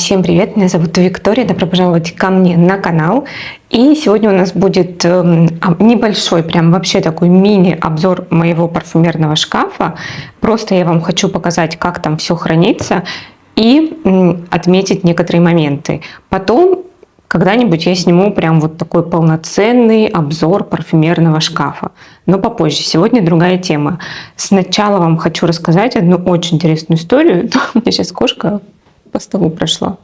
Всем привет, меня зовут Виктория, добро пожаловать ко мне на канал. И сегодня у нас будет небольшой, прям вообще такой мини-обзор моего парфюмерного шкафа. Просто я вам хочу показать, как там все хранится и отметить некоторые моменты. Потом когда-нибудь я сниму прям вот такой полноценный обзор парфюмерного шкафа. Но попозже. Сегодня другая тема. Сначала вам хочу рассказать одну очень интересную историю. У меня сейчас кошка по столу прошла.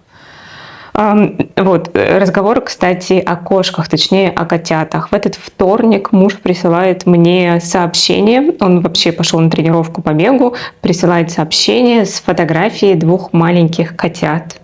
Вот, разговор, кстати, о кошках, точнее о котятах. В этот вторник муж присылает мне сообщение, он вообще пошел на тренировку по бегу, присылает сообщение с фотографией двух маленьких котят,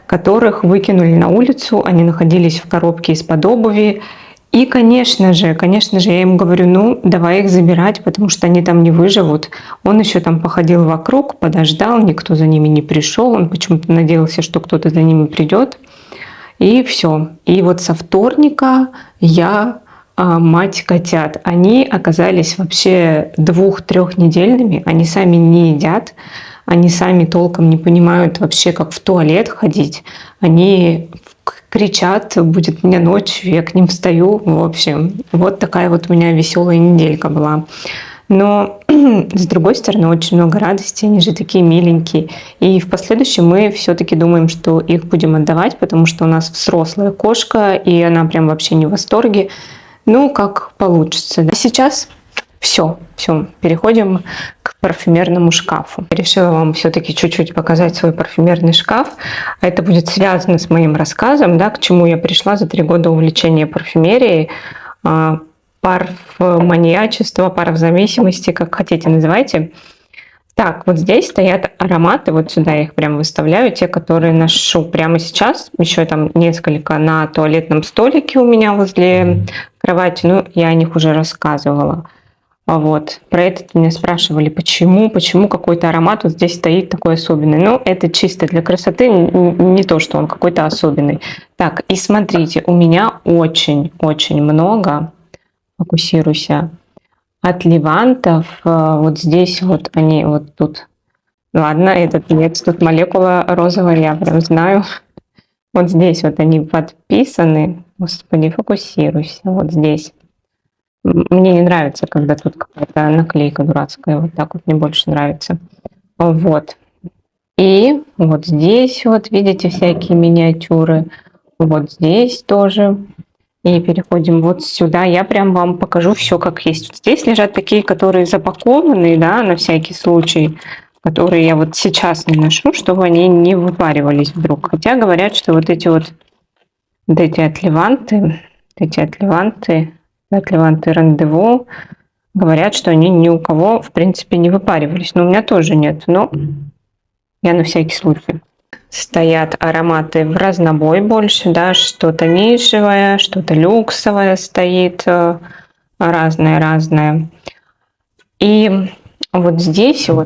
которых выкинули на улицу, они находились в коробке из-под обуви. И, конечно же, я ему говорю, ну, давай их забирать, потому что они там не выживут. Он еще там походил вокруг, подождал, никто за ними не пришел, он почему-то надеялся, что кто-то за ними придет. И все. И вот со вторника я мать котят. Они оказались вообще 2-3-недельными, они сами не едят, они сами толком не понимают вообще, как в туалет ходить. Они кричат, будет мне ночь, я к ним встаю. В общем, вот такая вот у меня веселая неделька была. Но с другой стороны, очень много радости, они же такие миленькие. И в последующем мы все-таки думаем, что их будем отдавать, потому что у нас взрослая кошка, и она прям вообще не в восторге. Ну, как получится. Сейчас все, переходим к парфюмерному шкафу. Решила вам все-таки чуть-чуть показать свой парфюмерный шкаф. Это будет связано с моим рассказом, да, к чему я пришла за 3 года увлечения парфюмерией, парфманиачество, парфзависимости, как хотите называйте. Так, вот здесь стоят ароматы, вот сюда я их прям выставляю, те, которые ношу прямо сейчас. Еще там несколько на туалетном столике у меня возле кровати, ну, я о них уже рассказывала. Вот. Про это меня спрашивали, почему какой-то аромат вот здесь стоит такой особенный. Ну, это чисто для красоты, не то, что он какой-то особенный. Так, и смотрите, у меня очень много, фокусируйся, от Левантов. Вот здесь вот они, вот тут. Ладно, этот нет, тут молекула розовая, я прям знаю. Вот здесь вот они подписаны. Господи, фокусируйся, вот здесь. Мне не нравится, когда тут какая-то наклейка дурацкая. Вот так вот мне больше нравится. Вот. И вот здесь вот, видите, всякие миниатюры. Вот здесь тоже. И переходим вот сюда. Я прям вам покажу все как есть. Вот здесь лежат такие, которые запакованные, да, на всякий случай, которые я вот сейчас не ношу, чтобы они не выпаривались вдруг. Хотя говорят, что вот эти от Леванты, рандеву, говорят, что они ни у кого, в принципе, не выпаривались. Но у меня тоже нет, но я на всякий случай. Стоят ароматы в разнобой больше, да, что-то нишевое, что-то люксовое стоит, разное. И вот здесь у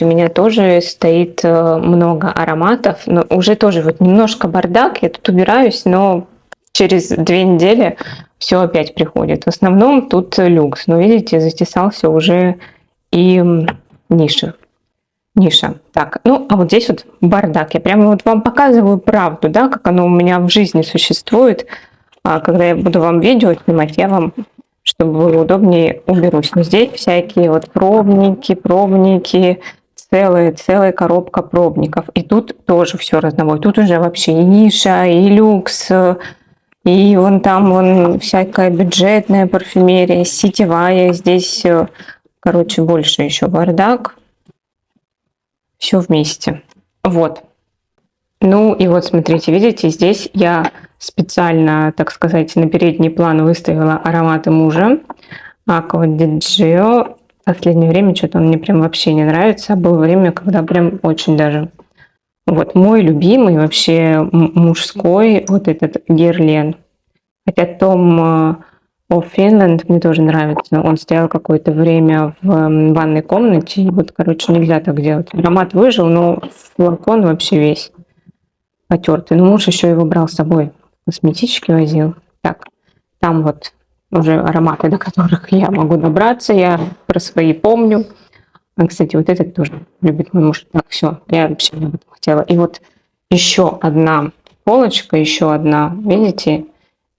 меня тоже стоит много ароматов, но уже тоже вот немножко бардак, я тут убираюсь, но через 2 недели все опять приходит. В основном тут люкс, но видите, затесался уже и ниша. Так, ну, а вот здесь вот бардак. Я прямо вот вам показываю правду, да, как оно у меня в жизни существует. А когда я буду вам видео снимать, я вам, чтобы было удобнее, уберусь. Но здесь всякие вот пробники, целая коробка пробников. И тут тоже все разнобой. Тут уже вообще и ниша, и люкс, и вон всякая бюджетная парфюмерия, сетевая. Здесь, короче, больше еще бардак. Все вместе. Вот. Ну и вот смотрите, видите, здесь я специально, так сказать, на передний план выставила ароматы мужа. Аква ди Джио. В последнее время что-то он мне прям вообще не нравится. Было время, когда прям очень даже. Вот мой любимый вообще мужской, вот этот Герлен. Хотя Том of Finland мне тоже нравится. Он стоял какое-то время в ванной комнате. И вот, короче, нельзя так делать. Аромат выжил, но флакон вообще весь потертый. Но муж еще его брал с собой. Косметички возил. Так, там вот уже ароматы, до которых я могу добраться. Я про свои помню. Кстати, вот этот тоже любит мой муж. Так, все, я вообще не об этом хотела. И вот Еще одна полочка, еще одна, видите,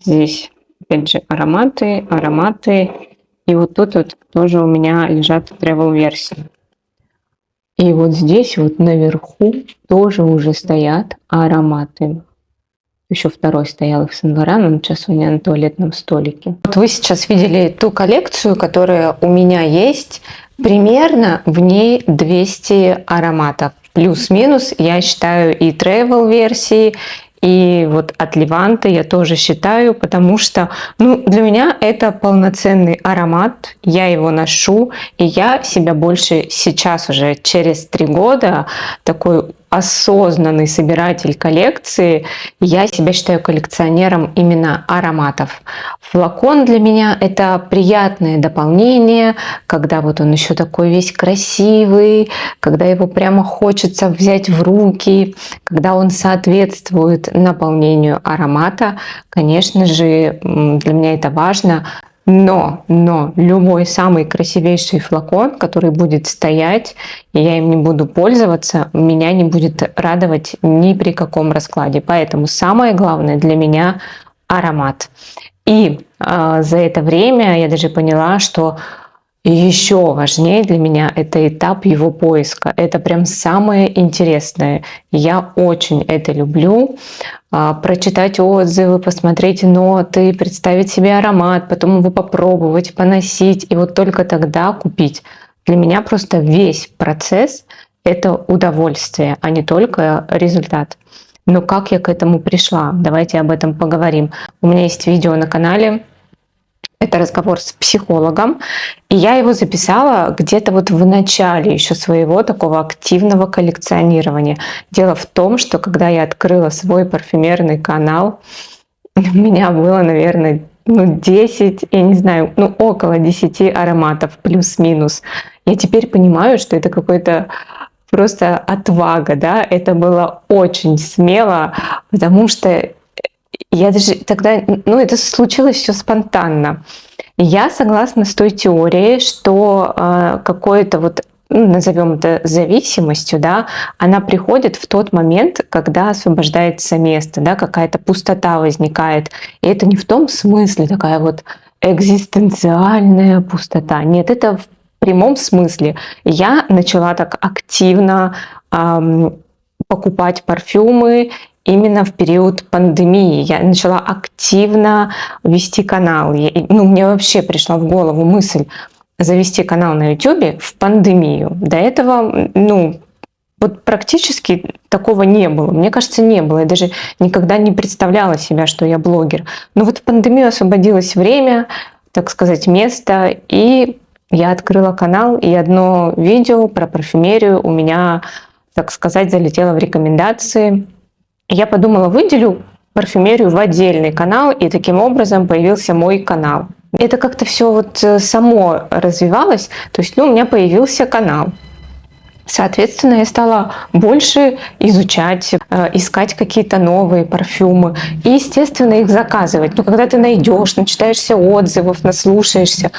здесь опять же ароматы, ароматы. И вот тут вот тоже у меня лежат travel версии. И вот здесь вот наверху тоже уже стоят ароматы. Еще второй стоял их Сен-Лоран, он сейчас у меня на туалетном столике. Вот вы сейчас видели ту коллекцию, которая у меня есть. Примерно в ней 200 ароматов. Плюс-минус, я считаю, и travel версии, и вот от Леванты я тоже считаю, потому что, ну, для меня это полноценный аромат, я его ношу, и я себя больше сейчас уже через 3 года такой осознанный собиратель коллекции, я себя считаю коллекционером именно ароматов. Флакон для меня это приятное дополнение, когда вот он еще такой весь красивый, когда его прямо хочется взять в руки, когда он соответствует наполнению аромата. Конечно же, для меня это важно. Но любой самый красивейший флакон, который будет стоять, и я им не буду пользоваться, меня не будет радовать ни при каком раскладе. Поэтому самое главное для меня аромат. И за это время я даже поняла, что еще важнее для меня это этап его поиска. Это прям самое интересное. Я очень это люблю. Прочитать отзывы, посмотреть ноты, представить себе аромат, потом его попробовать, поносить и вот только тогда купить. Для меня просто весь процесс – это удовольствие, а не только результат. Но как я к этому пришла? Давайте об этом поговорим. У меня есть видео на канале. Это разговор с психологом, и я его записала где-то вот в начале еще своего такого активного коллекционирования. Дело в том, что когда я открыла свой парфюмерный канал, у меня было, наверное, 10, я не знаю, около 10 ароматов, плюс-минус. Я теперь понимаю, что это какой-то просто отвага, да, это было очень смело, потому что я даже тогда, это случилось все спонтанно. Я согласна с той теорией, что какое-то вот, назовем это зависимостью, да, она приходит в тот момент, когда освобождается место, да, какая-то пустота возникает. И это не в том смысле такая вот экзистенциальная пустота. Нет, это в прямом смысле. Я начала так активно покупать парфюмы именно в период пандемии. Я начала активно вести канал. Мне вообще пришла в голову мысль завести канал на YouTube в пандемию. До этого, вот практически такого не было. Мне кажется, не было. Я даже никогда не представляла себя, что я блогер. Но вот в пандемию освободилось время, так сказать, место, и я открыла канал, и одно видео про парфюмерию у меня, так сказать, залетело в рекомендации. Я подумала, выделю парфюмерию в отдельный канал, и таким образом появился мой канал. Это как-то все вот само развивалось, то есть у меня появился канал. Соответственно, я стала больше изучать, искать какие-то новые парфюмы и, естественно, их заказывать. Когда ты найдешь, начитаешься отзывов, наслушаешься.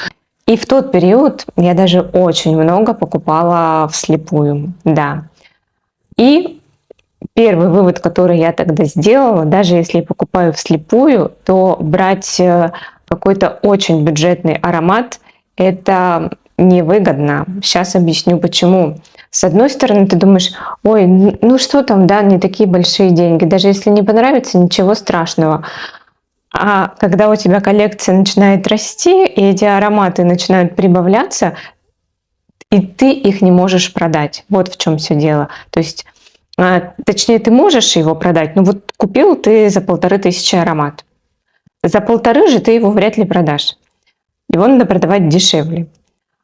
И в тот период я даже очень много покупала вслепую, да. И первый вывод, который я тогда сделала, даже если я покупаю вслепую, то брать какой-то очень бюджетный аромат – это невыгодно. Сейчас объясню почему. С одной стороны, ты думаешь, ой, что там, да, не такие большие деньги. Даже если не понравится, ничего страшного. А когда у тебя коллекция начинает расти, и эти ароматы начинают прибавляться, и ты их не можешь продать. Вот в чем все дело. То есть, точнее, ты можешь его продать, но вот купил ты за 1500 аромат. За 1500 же ты его вряд ли продашь. Его надо продавать дешевле.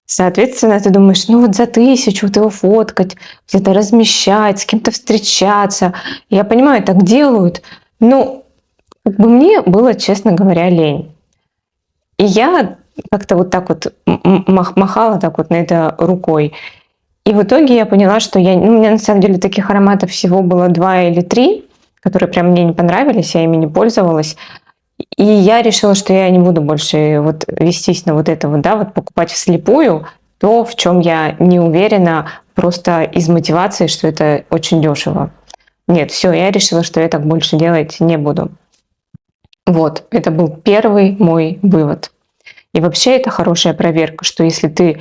Соответственно, ты думаешь, за 1000 вот его фоткать, где-то размещать, с кем-то встречаться. Я понимаю, так делают, но мне было, честно говоря, лень. И я как-то вот так вот махала так вот на это рукой. И в итоге я поняла, что у меня на самом деле таких ароматов всего было 2 или 3, которые прям мне не понравились, я ими не пользовалась. И я решила, что я не буду больше вот вестись на вот это вот, да, вот покупать вслепую то, в чем я не уверена, просто из мотивации, что это очень дешево. нет, все, я решила, что я так больше делать не буду. Вот, это был первый мой вывод. И вообще это хорошая проверка, что если ты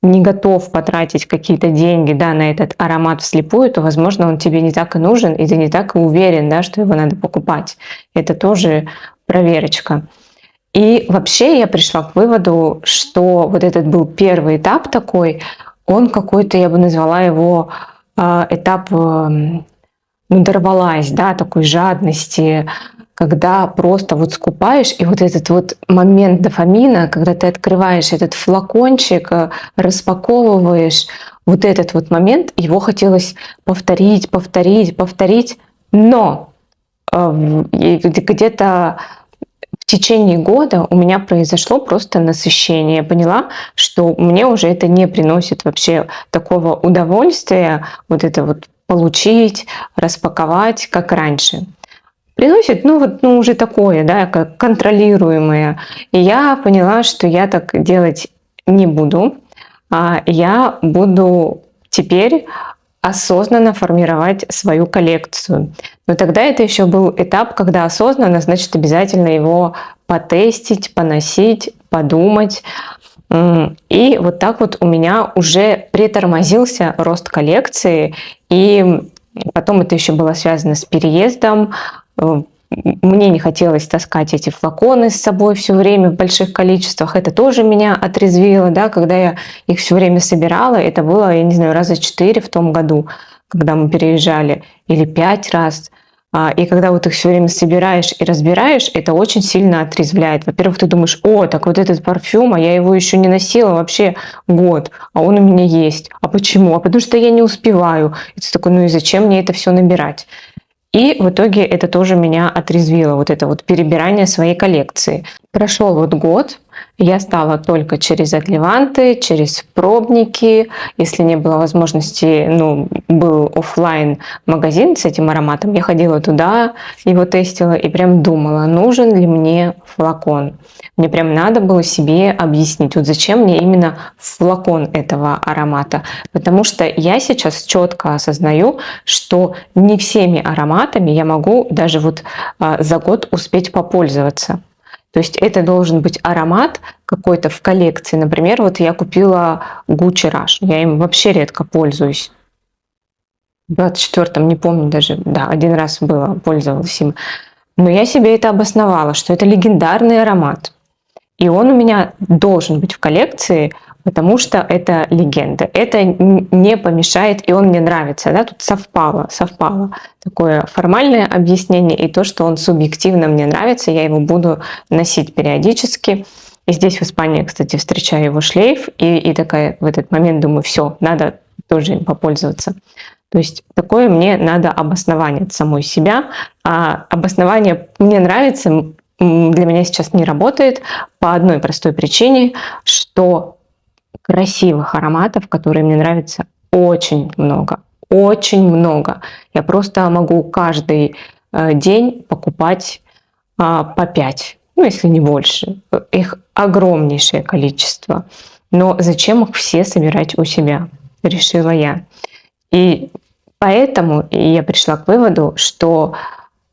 не готов потратить какие-то деньги, да, на этот аромат вслепую, то, возможно, он тебе не так и нужен, и ты не так и уверен, да, что его надо покупать. Это тоже проверочка. И вообще я пришла к выводу, что вот этот был первый этап такой, он какой-то, я бы назвала его этап, ну, дорвалась, да, такой жадности, когда просто вот скупаешь, и вот этот вот момент дофамина, когда ты открываешь этот флакончик, распаковываешь, вот этот вот момент, его хотелось повторить, повторить, повторить, но где-то в течение года у меня произошло просто насыщение. Я поняла, что мне уже это не приносит вообще такого удовольствия, вот это вот получить, распаковать, как раньше. Приносит, ну вот, ну уже такое, да, как контролируемое. И я поняла, что я так делать не буду. Я буду теперь осознанно формировать свою коллекцию. Но тогда это еще был этап, когда осознанно, значит, обязательно его потестить, поносить, подумать. И вот так вот у меня уже притормозился рост коллекции, и потом это еще было связано с переездом. Мне не хотелось таскать эти флаконы с собой все время в больших количествах. Это тоже меня отрезвило, да, когда я их все время собирала. Это было, я не знаю, раза 4 в том году, когда мы переезжали, или 5 раз. И когда вот их все время собираешь и разбираешь, это очень сильно отрезвляет. Во-первых, ты думаешь, о, так вот этот парфюм, а я его еще не носила вообще год, а он у меня есть. А почему? А потому что я не успеваю. И ты такой, ну и зачем мне это все набирать? И в итоге это тоже меня отрезвило, вот это вот перебирание своей коллекции. Прошел вот год, я стала только через отливанты, через пробники. Если не было возможности, ну, был офлайн магазин с этим ароматом, я ходила туда, его тестила и прям думала, нужен ли мне флакон. Мне прям надо было себе объяснить, вот зачем мне именно флакон этого аромата. Потому что я сейчас четко осознаю, что не всеми ароматами я могу даже вот за год успеть попользоваться. То есть это должен быть аромат какой-то в коллекции. Например, вот я купила Gucci Rush. Я им вообще редко пользуюсь. В 24-м, не помню даже, да, один раз было, пользовалась им. Но я себе это обосновала, что это легендарный аромат. И он у меня должен быть в коллекции, потому что это легенда. Это не помешает, и он мне нравится. Да? Тут совпало такое формальное объяснение, и то, что он субъективно мне нравится, я его буду носить периодически. И здесь в Испании, кстати, встречаю его шлейф, и такая в этот момент думаю, все, надо тоже им попользоваться. То есть такое мне надо обоснование от самой себя. А обоснование «мне нравится» для меня сейчас не работает по одной простой причине, что красивых ароматов, которые мне нравятся, очень много. Очень много. Я просто могу каждый день покупать по 5, ну если не больше. Их огромнейшее количество. Но зачем их все собирать у себя, решила я. И поэтому я пришла к выводу, что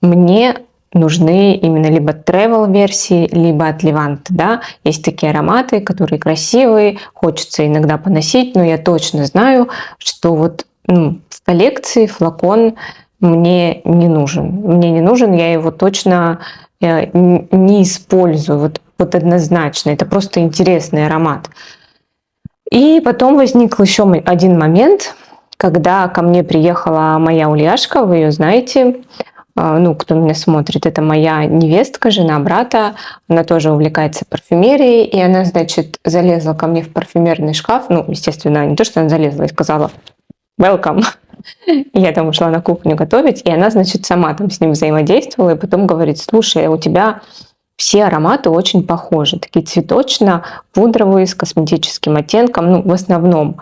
мне нужны именно либо travel версии, либо от Levant, да. Есть такие ароматы, которые красивые, хочется иногда поносить, но я точно знаю, что вот в коллекции флакон мне не нужен. Мне не нужен, я его точно не использую, вот однозначно. Это просто интересный аромат. И потом возник еще один момент, когда ко мне приехала моя Ульяшка, вы ее знаете, ну, кто меня смотрит, это моя невестка, жена брата, она тоже увлекается парфюмерией, и она, значит, залезла ко мне в парфюмерный шкаф, ну, естественно, не то, что она залезла, и сказала «welcome», я там ушла на кухню готовить, и она, значит, сама там с ним взаимодействовала, и потом говорит, слушай, у тебя все ароматы очень похожи, такие цветочно-пудровые, с косметическим оттенком, ну, в основном.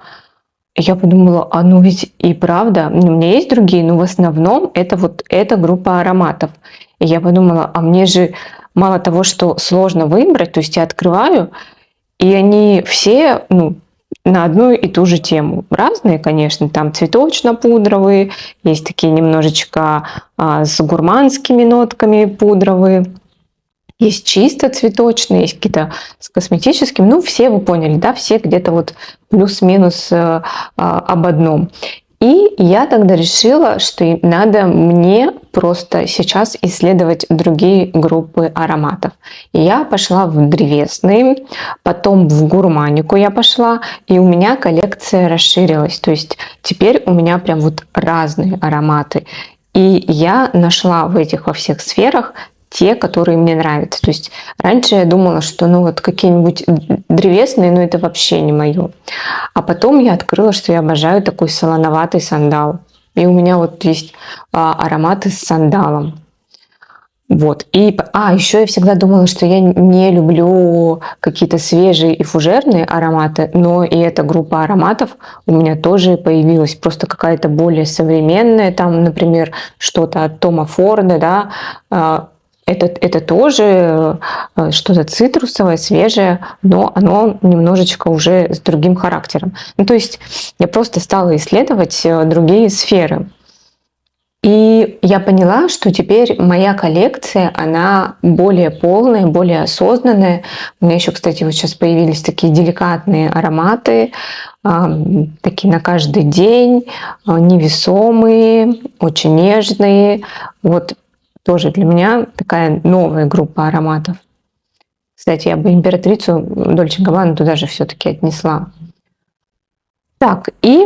Я подумала, ну ведь и правда, у меня есть другие, но в основном это вот эта группа ароматов. И я подумала, а мне же мало того, что сложно выбрать, то есть я открываю, и они все, ну, на одну и ту же тему. Разные, конечно, там цветочно-пудровые, есть такие немножечко с гурманскими нотками пудровые, есть чисто цветочные, есть какие-то с косметическим. Ну, все вы поняли, да, все где-то вот плюс-минус об одном. И я тогда решила, что надо мне просто сейчас исследовать другие группы ароматов. И я пошла в древесные, потом в гурманику я пошла, и у меня коллекция расширилась. То есть теперь у меня прям вот разные ароматы. И я нашла в этих во всех сферах те, которые мне нравятся. То есть раньше я думала, что ну вот какие-нибудь древесные, ну это вообще не мое. А потом я открыла, что я обожаю такой солоноватый сандал. И у меня вот есть ароматы с сандалом. Вот. Еще я всегда думала, что я не люблю какие-то свежие и фужерные ароматы, но и эта группа ароматов у меня тоже появилась. Просто какая-то более современная, там, например, что-то от Тома Форда, да, это тоже что-то цитрусовое, свежее, но оно немножечко уже с другим характером. Ну, то есть я просто стала исследовать другие сферы. И я поняла, что теперь моя коллекция, она более полная, более осознанная. У меня еще, кстати, вот сейчас появились такие деликатные ароматы, такие на каждый день, невесомые, очень нежные. Вот тоже для меня такая новая группа ароматов. Кстати, я бы императрицу Дольче Габбана туда же все-таки отнесла. Так, и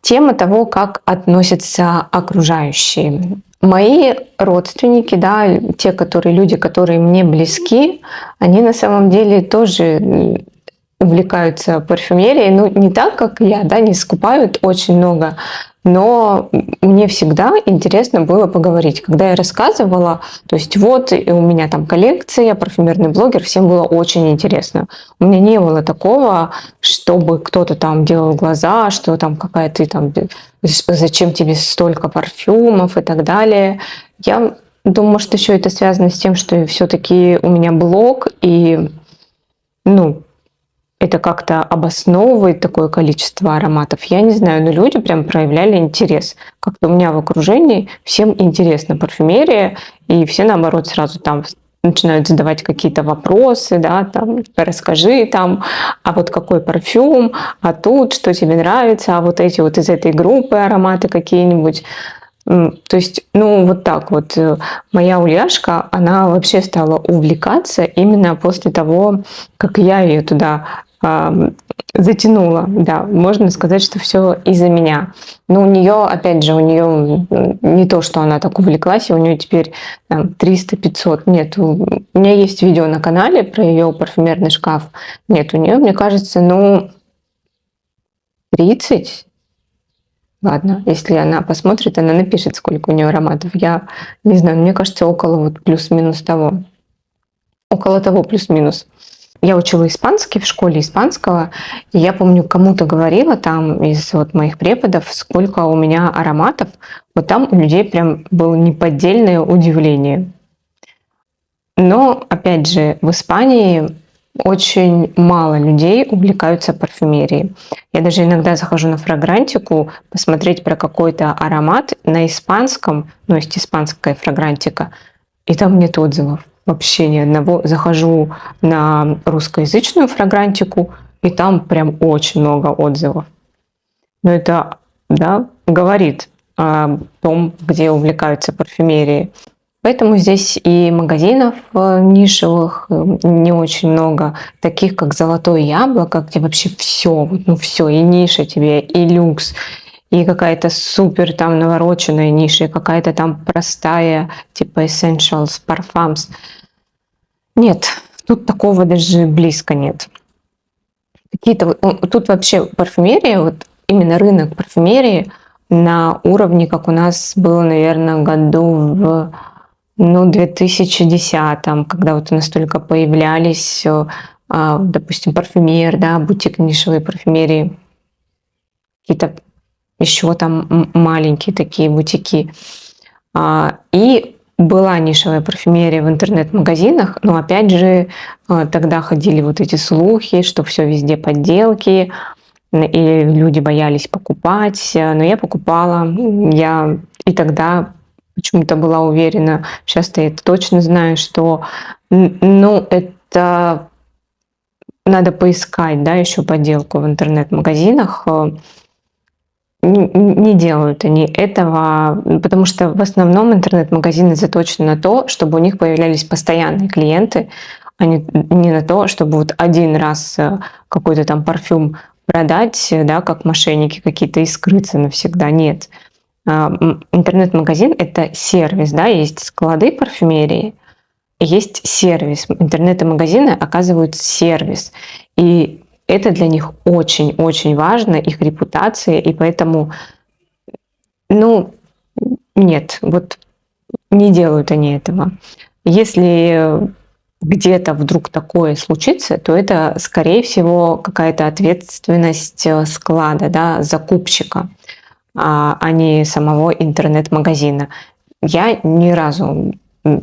тема того, как относятся окружающие. Мои родственники, да, люди, которые мне близки, они на самом деле тоже увлекаются парфюмерией, ну не так, как я, да, не скупают очень много, но мне всегда интересно было поговорить. Когда я рассказывала, то есть вот у меня там коллекция, я парфюмерный блогер, всем было очень интересно. У меня не было такого, чтобы кто-то там делал глаза, что там какая-то там, зачем тебе столько парфюмов и так далее. Я думаю, что еще это связано с тем, что все-таки у меня блог, и ну, это как-то обосновывает такое количество ароматов. Я не знаю, но люди прям проявляли интерес. Как-то у меня в окружении всем интересна парфюмерия, и все, наоборот, сразу там начинают задавать какие-то вопросы, да, там, расскажи там, а вот какой парфюм, а тут, что тебе нравится, а вот эти вот из этой группы ароматы какие-нибудь. То есть, ну, вот так вот. Моя Ульяшка, она вообще стала увлекаться именно после того, как я ее туда затянула. Да, можно сказать, что все из-за меня. Но у нее, опять же, у нее не то, что она так увлеклась, и у нее теперь 300-500. Нет, у меня есть видео на канале про ее парфюмерный шкаф. Нет, у нее, мне кажется, 30. Ладно, если она посмотрит, она напишет, сколько у нее ароматов. Я не знаю, мне кажется, около вот плюс-минус того. Около того плюс-минус. Я учила испанский в школе испанского, и я помню, кому-то говорила там из вот моих преподов, сколько у меня ароматов. Вот там у людей прям было неподдельное удивление. Но, опять же, в Испании очень мало людей увлекаются парфюмерией. Я даже иногда захожу на фрагрантику посмотреть про какой-то аромат на испанском, ну, есть испанская фрагрантика, и там нет отзывов. Вообще ни одного. Захожу на русскоязычную фрагрантику, и там прям очень много отзывов. Но это, да, говорит о том, где увлекаются парфюмерией. Поэтому здесь и магазинов нишевых не очень много, таких как «Золотое яблоко», где вообще все, ну все, и ниша тебе, и люкс, и какая-то супер там навороченная ниша, и какая-то там простая, типа Essentials, Parfums. Нет, тут такого даже близко нет. Тут вообще парфюмерия, вот именно рынок парфюмерии на уровне, как у нас было, наверное, году в 2010-м, когда вот у нас только появлялись, допустим, парфюмер, да, бутик нишевой парфюмерии, какие-то еще там маленькие такие бутики. И была нишевая парфюмерия в интернет-магазинах, но опять же тогда ходили вот эти слухи, что все везде подделки, и люди боялись покупать, но я покупала, я и тогда почему-то была уверена, сейчас-то я точно знаю, что ну, это надо поискать, да, еще подделку в интернет-магазинах. Не делают они этого, потому что в основном интернет-магазины заточены на то, чтобы у них появлялись постоянные клиенты, а не на то, чтобы вот один раз какой-то там парфюм продать, да, как мошенники какие-то, и скрыться навсегда. Нет. Интернет-магазин – это сервис, да, есть склады парфюмерии, есть сервис. Интернет-магазины оказывают сервис. И это для них очень-очень важно, их репутация, и поэтому, ну, нет, вот не делают они этого. Если где-то вдруг такое случится, то это, скорее всего, какая-то ответственность склада, да, закупщика, а не самого интернет-магазина. Я ни разу,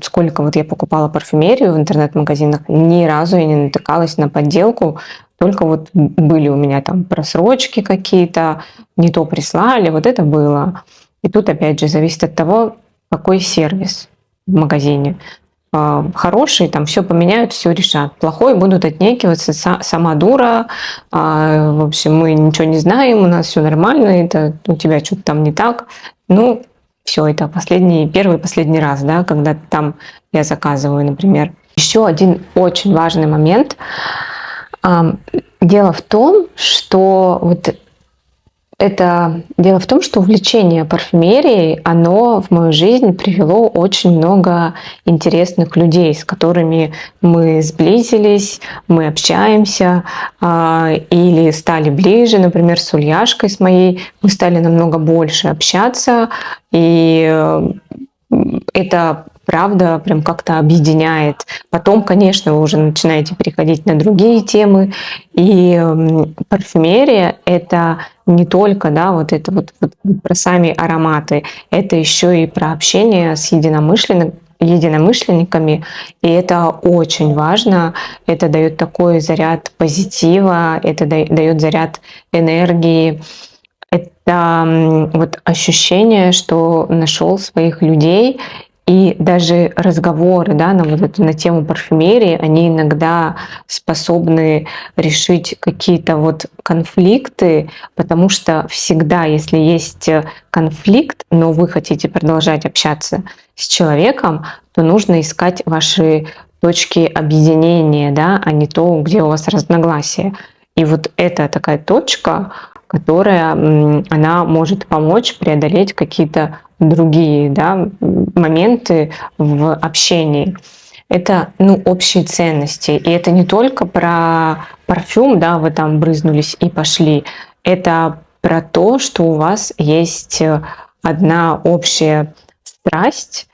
сколько вот я покупала парфюмерию в интернет-магазинах, ни разу я не натыкалась на подделку, только вот были у меня там просрочки какие-то, не то прислали, вот это было. И тут опять же зависит от того, какой сервис в магазине. Хороший, там все поменяют, все решат. Плохой будут отнекиваться, сама дура, в общем, мы ничего не знаем, у нас все нормально, это у тебя что-то там не так. Ну, все, это первый и последний раз, да, когда там я заказываю, например. Еще один очень важный момент. Дело в том, что увлечение парфюмерией, оно в мою жизнь привело очень много интересных людей, с которыми мы сблизились, мы общаемся или стали ближе, например, с Ульяшкой, с моей, мы стали намного больше общаться, и это правда прям как-то объединяет. Потом, конечно, вы уже начинаете переходить на другие темы. И парфюмерия – это не только, да, вот это вот про сами ароматы, это еще и про общение с единомышленниками, и это очень важно. Это дает такой заряд позитива, это дает заряд энергии. Это вот ощущение, что нашел своих людей, и даже разговоры, да, на тему парфюмерии, они иногда способны решить какие-то вот конфликты, потому что всегда, если есть конфликт, но вы хотите продолжать общаться с человеком, то нужно искать ваши точки объединения, да, а не то, где у вас разногласия. И вот это такая точка, которая, она может помочь преодолеть какие-то другие, да, моменты в общении. Это, общие ценности. И это не только про парфюм, да, вы там брызнулись и пошли. Это про то, что у вас есть одна общая страсть,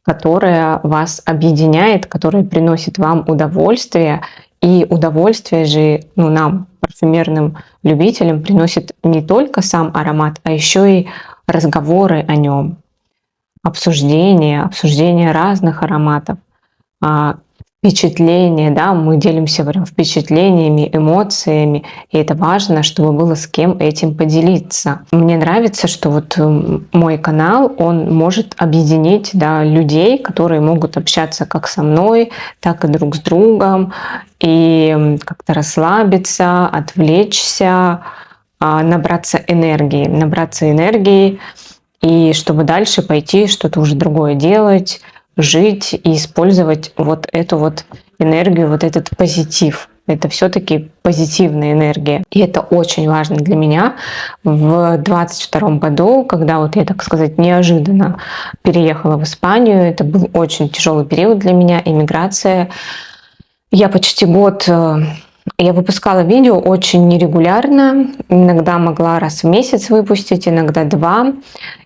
которая вас объединяет, которая приносит вам удовольствие. И удовольствие же, нам, парфюмерным любителям, приносит не только сам аромат, а еще и разговоры о нем, обсуждение разных ароматов, впечатления, да, мы делимся прям впечатлениями, эмоциями, и это важно, чтобы было с кем этим поделиться. Мне нравится, что вот мой канал, он может объединить, да, людей, которые могут общаться как со мной, так и друг с другом, и как-то расслабиться, отвлечься, набраться энергии, и чтобы дальше пойти что-то уже другое делать, жить и использовать вот эту вот энергию, вот этот позитив. Это все-таки позитивная энергия. И это очень важно для меня. В 2022 году, когда вот я, так сказать, неожиданно переехала в Испанию, это был очень тяжелый период для меня, эмиграция. Я почти год я выпускала видео очень нерегулярно, иногда могла раз в месяц выпустить, иногда 2.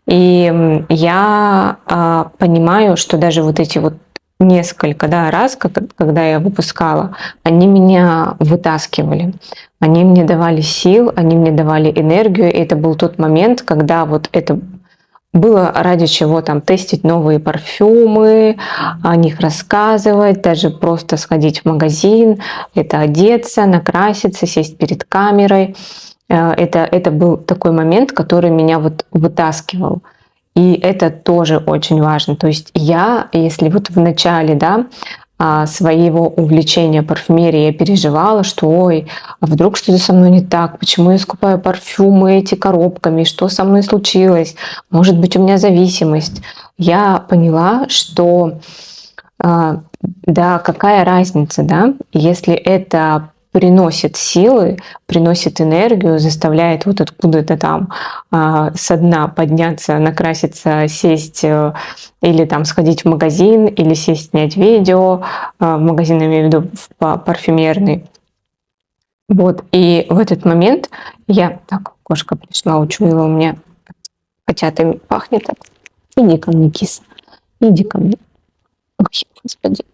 И я понимаю, что даже вот эти вот несколько, да, раз, когда я выпускала, они меня вытаскивали, они мне давали сил, они мне давали энергию. И это был тот момент, когда вот это было ради чего там тестить новые парфюмы, о них рассказывать, даже просто сходить в магазин, это одеться, накраситься, сесть перед камерой. Это был такой момент, который меня вот вытаскивал. И это тоже очень важно. То есть я, если вот в начале, да, своего увлечения парфюмерией я переживала, что ой, а вдруг что-то со мной не так, почему я скупаю парфюмы эти коробками, что со мной случилось, может быть у меня зависимость. Я поняла, что да, какая разница, да, если это приносит силы, приносит энергию, заставляет вот откуда-то там со дна подняться, накраситься, сесть или там сходить в магазин, или сесть снять видео, в магазин я имею в виду в парфюмерный. Вот, и в этот момент я... Так, кошка пришла, учуяла у меня котятами пахнет. Иди ко мне, кис, иди ко мне. Ой, господи.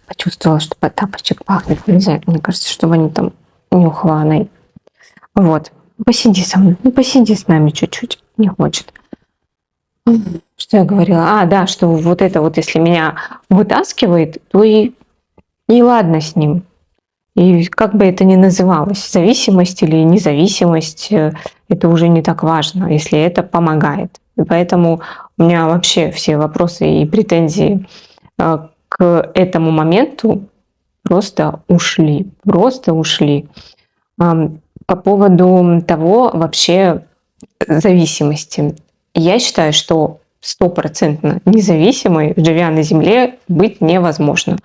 Почувствовала, что тапочек пахнет. Не знаю, мне кажется, чтобы они там нюхала она. Вот. Посиди со мной. Ну, посиди с нами чуть-чуть. Не хочет. Что я говорила? Да, что вот это вот, если меня вытаскивает, то и ладно с ним. И как бы это ни называлось, зависимость или независимость, это уже не так важно, если это помогает. И поэтому у меня вообще все вопросы и претензии к этому моменту просто ушли. По поводу того вообще зависимости. Я считаю, что 100% независимой, живя на Земле, быть невозможно.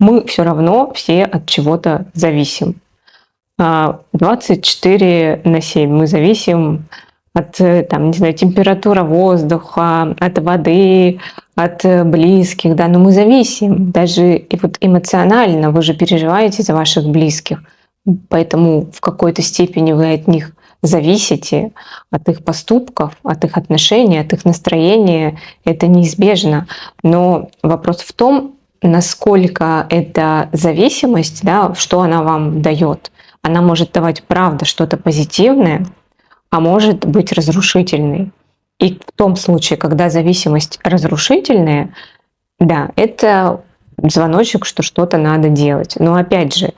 Мы все равно все от чего-то зависим. 24/7 мы зависим от, там, не знаю, температуры воздуха, от воды, от близких, да, но мы зависим. Даже и вот эмоционально вы же переживаете за ваших близких, поэтому в какой-то степени вы от них зависите, от их поступков, от их отношений, от их настроения. Это неизбежно. Но вопрос в том, насколько эта зависимость, да, что она вам дает. Она может давать, правда, что-то позитивное, а может быть разрушительной. И в том случае, когда зависимость разрушительная, да, это звоночек, что что-то надо делать. Но опять же,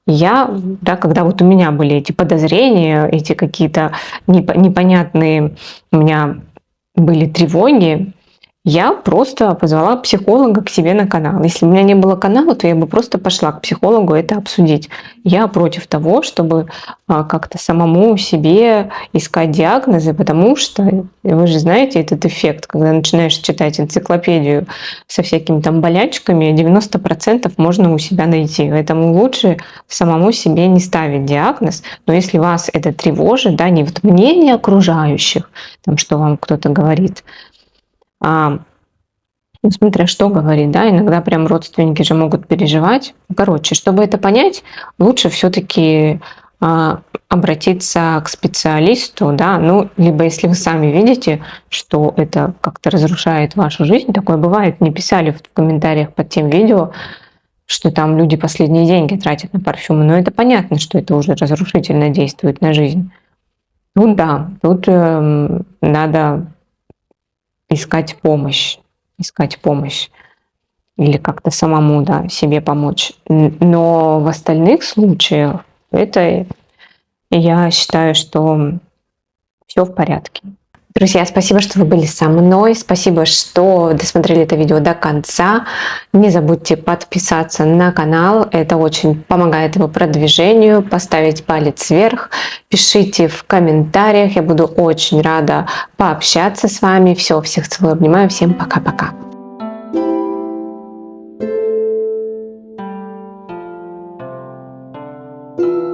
да, когда вот у меня были эти подозрения, эти какие-то непонятные у меня были тревоги, я просто позвала психолога к себе на канал. Если у меня не было канала, то я бы просто пошла к психологу это обсудить. Я против того, чтобы как-то самому себе искать диагнозы, потому что вы же знаете этот эффект, когда начинаешь читать энциклопедию со всякими там болячками, 90% можно у себя найти. Поэтому лучше самому себе не ставить диагноз. Но если вас это тревожит, да, не вот мнение окружающих, там, что вам кто-то говорит, ну, смотря что говорит, да, иногда прям родственники же могут переживать. Короче, чтобы это понять, лучше все-таки обратиться к специалисту, да, ну, либо если вы сами видите, что это как-то разрушает вашу жизнь, такое бывает, мне писали в комментариях под тем видео, что там люди последние деньги тратят на парфюмы, но это понятно, что это уже разрушительно действует на жизнь. Тут да, тут надо искать помощь или как-то самому, да, себе помочь. Но в остальных случаях это я считаю, что все в порядке. Друзья, спасибо, что вы были со мной. Спасибо, что досмотрели это видео до конца. Не забудьте подписаться на канал. Это очень помогает его продвижению. Поставить палец вверх. Пишите в комментариях. Я буду очень рада пообщаться с вами. Все, всех целую, обнимаю. Всем пока-пока. Thank you.